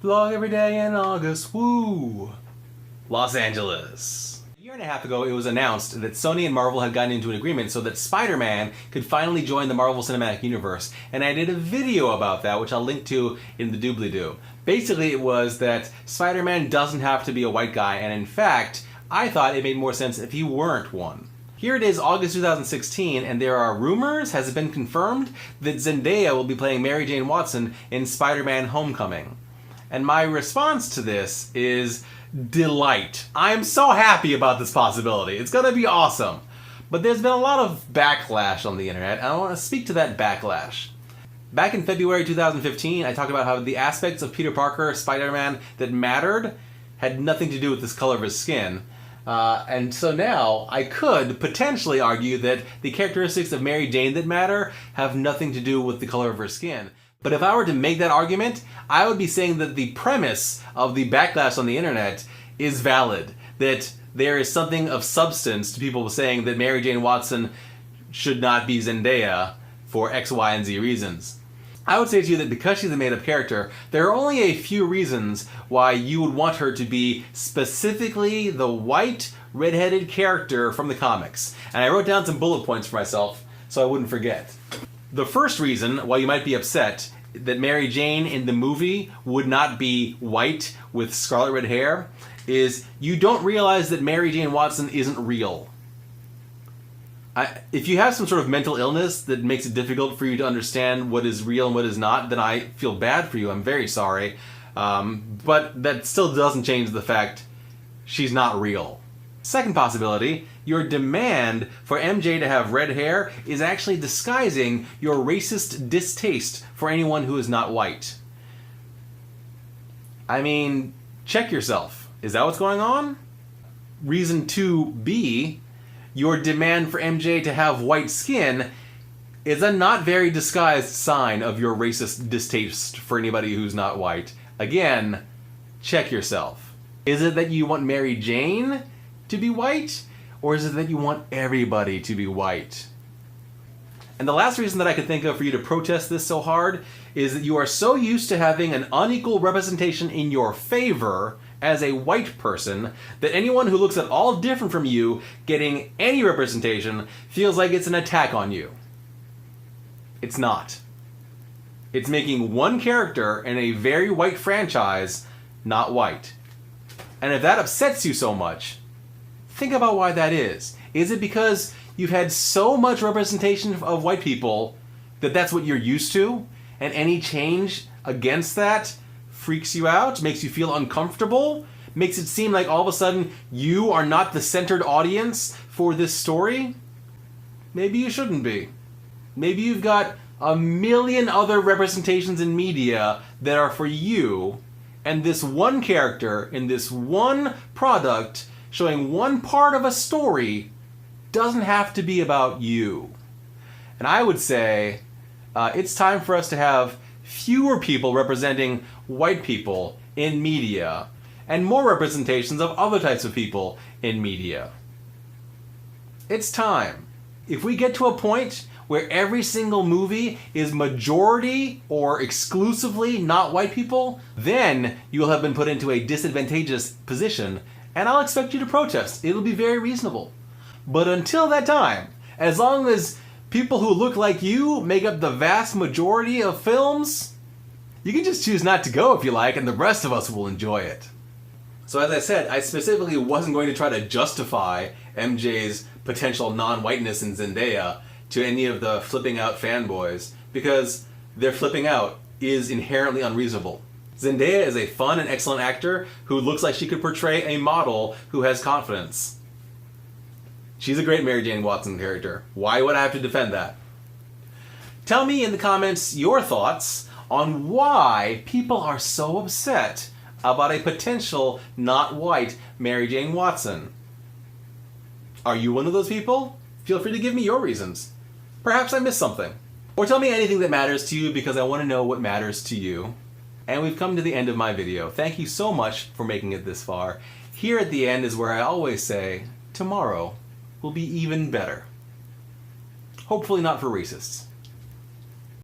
Vlog every day in August, woo! Los Angeles. A year and a half ago, it was announced that Sony and Marvel had gotten into an agreement so that Spider-Man could finally join the Marvel Cinematic Universe, and I did a video about that, which I'll link to in the doobly-doo. Basically, it was that Spider-Man doesn't have to be a white guy, and in fact, I thought it made more sense if he weren't one. Here it is, August 2016, and there are rumors, has it been confirmed, that Zendaya will be playing Mary Jane Watson in Spider-Man Homecoming. And my response to this is delight. I am so happy about this possibility. It's gonna be awesome. But there's been a lot of backlash on the internet, and I want to speak to that backlash. Back in February 2015, I talked about how the aspects of Peter Parker, Spider-Man, that mattered had nothing to do with the color of his skin. And so now, I could potentially argue that the characteristics of Mary Jane that matter have nothing to do with the color of her skin. But if I were to make that argument, I would be saying that the premise of the backlash on the internet is valid. That there is something of substance to people saying that Mary Jane Watson should not be Zendaya for X, Y, and Z reasons. I would say to you that because she's a made-up character, there are only a few reasons why you would want her to be specifically the white, red-headed character from the comics. And I wrote down some bullet points for myself so I wouldn't forget. The first reason why you might be upset that Mary Jane in the movie would not be white with scarlet red hair is you don't realize that Mary Jane Watson isn't real. If you have some sort of mental illness that makes it difficult for you to understand what is real and what is not, then I feel bad for you. I'm very sorry. But that still doesn't change the fact she's not real. Second possibility, your demand for MJ to have red hair is actually disguising your racist distaste for anyone who is not white. I mean, check yourself. Is that what's going on? Reason 2B, your demand for MJ to have white skin is a not very disguised sign of your racist distaste for anybody who's not white. Again, check yourself. Is it that you want Mary Jane to be white? Or is it that you want everybody to be white? And the last reason that I could think of for you to protest this so hard is that you are so used to having an unequal representation in your favor as a white person that anyone who looks at all different from you getting any representation feels like it's an attack on you. It's not. It's making one character in a very white franchise not white. And if that upsets you so much, think about why that is. Is it because you've had so much representation of white people that that's what you're used to, and any change against that freaks you out, makes you feel uncomfortable, makes it seem like all of a sudden you are not the centered audience for this story? Maybe you shouldn't be. Maybe you've got a million other representations in media that are for you, and this one character in this one product showing one part of a story doesn't have to be about you. And I would say it's time for us to have fewer people representing white people in media and more representations of other types of people in media. It's time. If we get to a point where every single movie is majority or exclusively not white people, then you'll have been put into a disadvantageous position, and I'll expect you to protest. It'll be very reasonable. But until that time, as long as people who look like you make up the vast majority of films, you can just choose not to go if you like, and the rest of us will enjoy it. So as I said, I specifically wasn't going to try to justify MJ's potential non-whiteness in Zendaya to any of the flipping out fanboys, because their flipping out is inherently unreasonable. Zendaya is a fun and excellent actor who looks like she could portray a model who has confidence. She's a great Mary Jane Watson character. Why would I have to defend that? Tell me in the comments your thoughts on why people are so upset about a potential not white Mary Jane Watson. Are you one of those people? Feel free to give me your reasons. Perhaps I missed something. Or tell me anything that matters to you, because I want to know what matters to you. And we've come to the end of my video. Thank you so much for making it this far. Here at the end is where I always say, tomorrow will be even better. Hopefully not for racists.